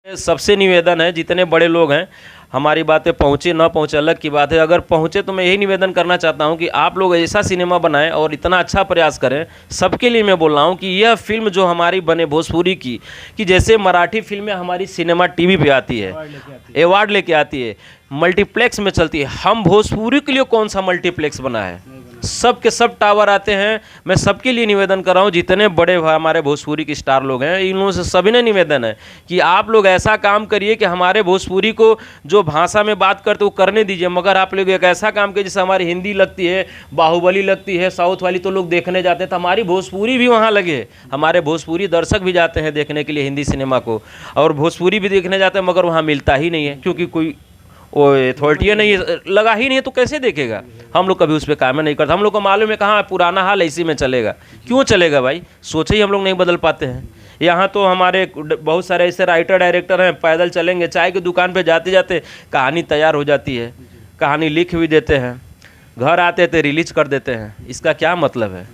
सबसे निवेदन है, जितने बड़े लोग हैं, हमारी बातें पहुँचे ना पहुँचे अलग की बात है, अगर पहुँचे तो मैं यही निवेदन करना चाहता हूँ कि आप लोग ऐसा सिनेमा बनाएं और इतना अच्छा प्रयास करें। सबके लिए मैं बोल रहा हूँ कि यह फिल्म जो हमारी बने भोजपुरी की, कि जैसे मराठी फिल्में हमारी सिनेमा टीवी पे आती है, अवार्ड लेके आती है, मल्टीप्लेक्स में चलती है, हम भोजपुरी के लिए कौन सा मल्टीप्लेक्स बना है? सब के सब टावर आते हैं। मैं सबके लिए निवेदन कर रहा हूँ, जितने बड़े हमारे भोजपुरी के स्टार लोग हैं, इन लोगों से सभी ने निवेदन है कि आप लोग ऐसा काम करिए कि हमारे भोजपुरी को जो भाषा में बात करते वो करने दीजिए, मगर आप लोग एक ऐसा काम कीजिए जैसे हमारी हिंदी लगती है, बाहुबली लगती है, साउथ वाली तो लोग देखने जाते हैं, तो हमारी भोजपुरी भी वहाँ लगे। हमारे भोजपुरी दर्शक भी जाते हैं देखने के लिए हिंदी सिनेमा को, और भोजपुरी भी देखने जाते हैं, मगर वहाँ मिलता ही नहीं है, क्योंकि कोई वो अथॉरिटी नहीं लगा ही नहीं है, तो कैसे देखेगा? हम लोग कभी उस पर काम नहीं करते। हम लोग को मालूम है कहाँ पुराना हाल इसी में चलेगा। क्यों चलेगा भाई? सोचे ही हम लोग नहीं बदल पाते हैं। यहाँ तो हमारे बहुत सारे ऐसे राइटर डायरेक्टर हैं, पैदल चलेंगे, चाय की दुकान पे जाते जाते कहानी तैयार हो जाती है, कहानी लिख भी देते हैं, घर आते थे रिलीज कर देते हैं। इसका क्या मतलब है?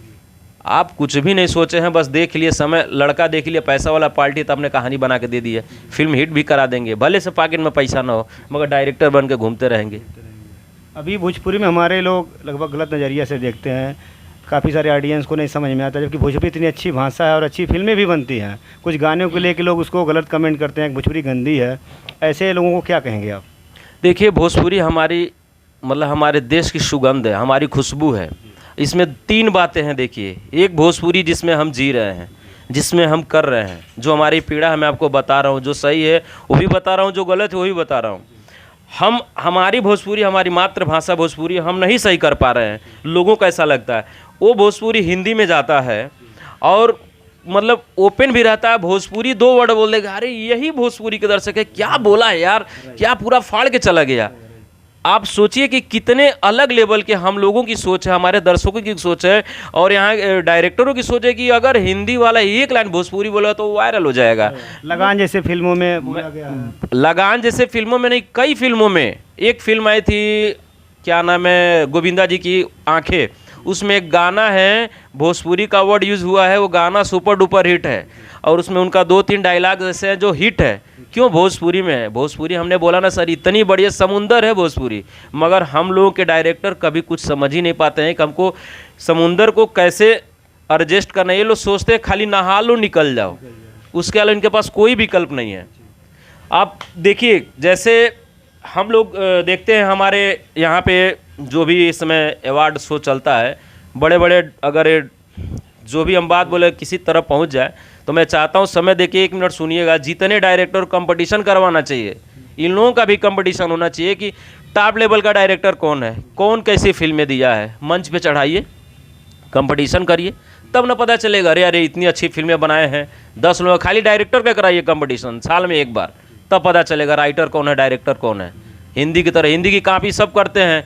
आप कुछ भी नहीं सोचे हैं, बस देख लिए समय, लड़का देख लिया, पैसा वाला पार्टी, तो आपने कहानी बना के दे दी है, फिल्म हिट भी करा देंगे, भले से पॉकेट में पैसा ना हो, मगर डायरेक्टर बन के घूमते रहेंगे। अभी भोजपुरी में हमारे लोग लगभग गलत नज़रिया से देखते हैं, काफ़ी सारे ऑडियंस को नहीं समझ में आता, जबकि भोजपुरी इतनी अच्छी भाषा है और अच्छी फिल्में भी बनती हैं। कुछ गानों को लेकर लोग उसको गलत कमेंट करते हैं, भोजपुरी गंदी है, ऐसे लोगों को क्या कहेंगे आप? देखिए, भोजपुरी हमारी मतलब हमारे देश की सुगंध है, हमारी खुशबू है। इसमें तीन बातें हैं। देखिए, एक भोजपुरी जिसमें हम जी रहे हैं, जिसमें हम कर रहे हैं, जो हमारी पीड़ा है मैं आपको बता रहा हूँ, जो सही है वो भी बता रहा हूँ, जो गलत है वो भी बता रहा हूँ। हम हमारी भोजपुरी, हमारी मातृभाषा भोजपुरी हम नहीं सही कर पा रहे हैं, लोगों को ऐसा लगता है। वो भोजपुरी हिंदी में जाता है और मतलब ओपन भी रहता है, भोजपुरी 2 वर्ड बोल देगा, अरे यही भोजपुरी के दर्शक है, क्या बोला है यार, क्या पूरा फाड़ के चला गया। आप सोचिए कि कितने अलग लेवल के हम लोगों की सोच है, हमारे दर्शकों की सोच है, और यहाँ डायरेक्टरों की सोच है कि अगर हिंदी वाला एक लाइन भोजपुरी बोला तो वायरल हो जाएगा। लगान जैसे फिल्मों में बोला गया है। लगान जैसे फिल्मों में नहीं, कई फिल्मों में। एक फिल्म आई थी, क्या नाम है, गोविंदा जी की आंखें, उसमें एक गाना है, भोजपुरी का वर्ड यूज़ हुआ है, वो गाना सुपर डुपर हिट है, और उसमें उनका 2-3 डायलॉग ऐसे हैं जो हिट है। क्यों? भोजपुरी में है। भोजपुरी हमने बोला ना सर, इतनी बढ़िया समुंदर है भोजपुरी, मगर हम लोगों के डायरेक्टर कभी कुछ समझ ही नहीं पाते हैं कि हमको समुंदर को कैसे एडजस्ट करना है। ये लोग सोचते हैं खाली नहा लो निकल जाओ, उसके अलावा इनके पास कोई विकल्प नहीं है। आप देखिए, जैसे हम लोग देखते हैं हमारे यहाँ पे जो भी इस समय अवार्ड शो चलता है, बड़े बड़े, अगर जो भी हम बात बोले किसी तरह पहुँच जाए, तो मैं चाहता हूँ समय देखिए, 1 मिनट सुनिएगा। जितने डायरेक्टर कंपटीशन करवाना चाहिए, इन लोगों का भी कंपटीशन होना चाहिए कि टॉप लेवल का डायरेक्टर कौन है, कौन कैसी फिल्में दिया है, मंच पे चढ़ाइए, कंपटीशन करिए, तब ना पता चलेगा। अरे इतनी अच्छी फिल्में बनाए हैं 10 लोग, खाली डायरेक्टर का कराइए कंपटीशन साल में 1 बार, तब पता चलेगा राइटर कौन है, डायरेक्टर कौन है। हिंदी की तरह हिंदी की कॉपी सब करते हैं,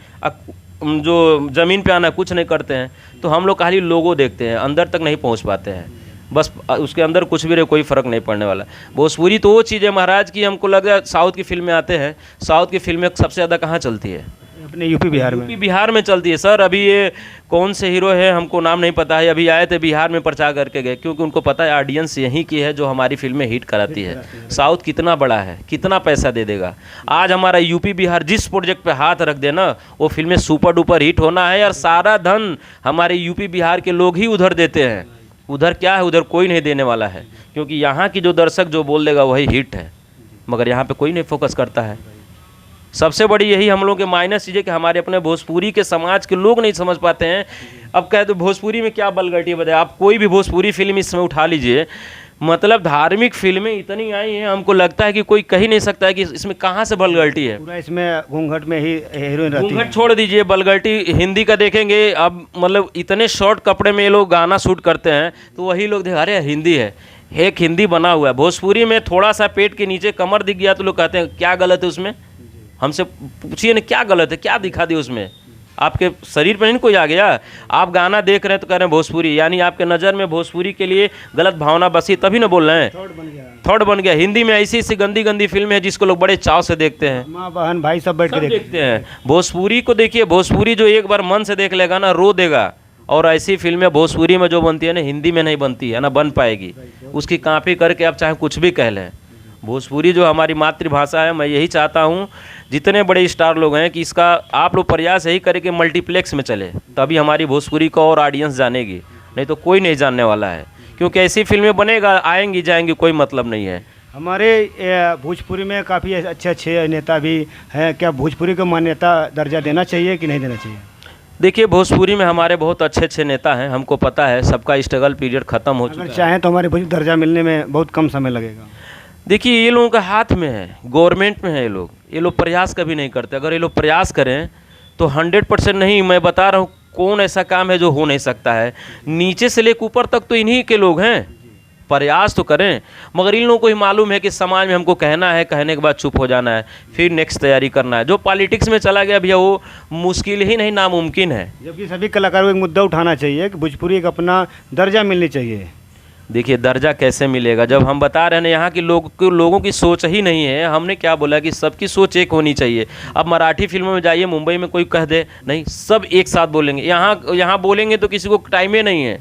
जो ज़मीन पे आना कुछ नहीं करते हैं। तो हम लोग खाली लोगो देखते हैं, अंदर तक नहीं पहुंच पाते हैं, बस उसके अंदर कुछ भी रहे कोई फ़र्क नहीं पड़ने वाला। भोजपुरी तो वो चीज़ है महाराज की, हमको लगा साउथ की फिल्में आते हैं, साउथ की फिल्में सबसे ज़्यादा कहाँ चलती है? अपने यूपी बिहार में। यूपी बिहार में चलती है सर। अभी ये कौन से हीरो है हमको नाम नहीं पता है, अभी आए थे बिहार में प्रचार करके गए, क्योंकि उनको पता है ऑडियंस यहीं की है जो हमारी फिल्में हिट कराती है। साउथ कितना बड़ा है, कितना पैसा दे देगा। आज हमारा यूपी बिहार जिस प्रोजेक्ट पे हाथ रख देना, वो फिल्में सुपर डुपर हिट होना है, और सारा धन हमारे यूपी बिहार के लोग ही उधर देते हैं। उधर क्या है, उधर कोई नहीं देने वाला है, क्योंकि यहाँ की जो दर्शक जो बोल देगा वही हिट है, मगर यहाँ पे कोई नहीं फोकस करता है। सबसे बड़ी यही हम लोगों के माइनस चीज़ है कि हमारे अपने भोजपुरी के समाज के लोग नहीं समझ पाते हैं। अब कह दो भोजपुरी में क्या बलगटी बताए, आप कोई भी भोजपुरी फिल्म इसमें उठा लीजिए, मतलब धार्मिक फिल्में इतनी आई हैं, हमको लगता है कि कोई कह ही नहीं सकता है कि इसमें कहाँ से बलगटी है। पूरा इसमें घूंघट में ही हीरोइन रहती है। घूंघट छोड़ दीजिए, बलगटी हिंदी का देखेंगे, अब मतलब इतने शॉर्ट कपड़े में ये लोग गाना शूट करते हैं, तो वही लोग देख, अरे हिंदी है, एक हिंदी बना हुआ है। भोजपुरी में थोड़ा सा पेट के नीचे कमर दिख गया तो लोग कहते हैं क्या गलत है उसमें। हमसे पूछिए ना क्या गलत है, क्या दिखा दिया उसमें, आपके शरीर पर नहीं कोई आ गया। आप गाना देख रहे हैं तो कह रहे हैं भोजपुरी, यानी आपके नज़र में भोजपुरी के लिए गलत भावना बसी, तभी ना बोल रहे हैं थर्ड बन गया। हिंदी में ऐसी ऐसी गंदी गंदी फिल्म है जिसको लोग बड़े चाव से देखते हैं, माँ बहन भाई सब बैठ के देखते हैं। भोजपुरी को देखिए, भोजपुरी जो एक बार मन से देख लेगा ना, रो देगा। और ऐसी फिल्में भोजपुरी में जो बनती है ना, हिंदी में नहीं बनती है ना, बन पाएगी। उसकी कॉपी करके आप चाहे कुछ भी कह लें, भोजपुरी जो हमारी मातृभाषा है, मैं यही चाहता हूँ जितने बड़े स्टार लोग हैं कि इसका आप लोग प्रयास यही करें कि मल्टीप्लेक्स में चले, तभी हमारी भोजपुरी को और ऑडियंस जानेगी, नहीं तो कोई नहीं जानने वाला है। क्योंकि ऐसी फिल्में बनेगा, आएंगी जाएंगी, कोई मतलब नहीं है। हमारे भोजपुरी में काफ़ी अच्छे अच्छे नेता भी हैं, क्या भोजपुरी को मान्यता दर्जा देना चाहिए कि नहीं देना चाहिए? देखिए, भोजपुरी में हमारे बहुत अच्छे अच्छे नेता हैं, हमको पता है सबका स्ट्रगल पीरियड ख़त्म हो चुका अगर है। चाहें तो हमारे भोजपुरी दर्जा मिलने में बहुत कम समय लगेगा। देखिए, ये लोगों का हाथ में है, गवर्नमेंट में है। ये लोग प्रयास कभी नहीं करते। अगर ये लोग प्रयास करें तो 100% नहीं, मैं बता रहा हूँ, कौन ऐसा काम है जो हो नहीं सकता है। नीचे से लेकर ऊपर तक तो इन्हीं के लोग हैं। प्रयास तो करें, मगर इन लोगों को ही मालूम है कि समाज में हमको कहना है, कहने के बाद चुप हो जाना है, फिर नेक्स्ट तैयारी करना है। जो पॉलिटिक्स में चला गया भैया, वो मुश्किल ही नहीं, नामुमकिन है। जबकि सभी कलाकारों को एक मुद्दा उठाना चाहिए कि भोजपुरी एक अपना दर्जा मिलनी चाहिए। देखिए, दर्जा कैसे मिलेगा जब हम बता रहे हैं ना, यहाँ के लोगों की सोच ही नहीं है। हमने क्या बोला कि सबकी सोच एक होनी चाहिए। अब मराठी फिल्मों में जाइए, मुंबई में कोई कह दे नहीं, सब एक साथ बोलेंगे। यहाँ बोलेंगे तो किसी को टाइम ही नहीं है,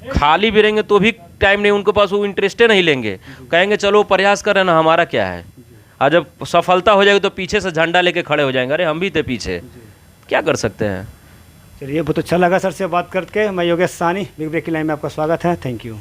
खाली भी रहेंगे तो भी टाइम नहीं, उनके पास वो इंटरेस्टे नहीं लेंगे। कहेंगे चलो प्रयास कर रहे ना, हमारा क्या है। और जब सफलता हो जाएगी तो पीछे से झंडा लेके खड़े हो जाएंगे, अरे हम भी थे पीछे, क्या कर सकते हैं। चलिए, बहुत अच्छा लगा सर से बात करके। मैं योगेश सानी, बिग ब्रेक की लाइन में आपका स्वागत है। Thank you.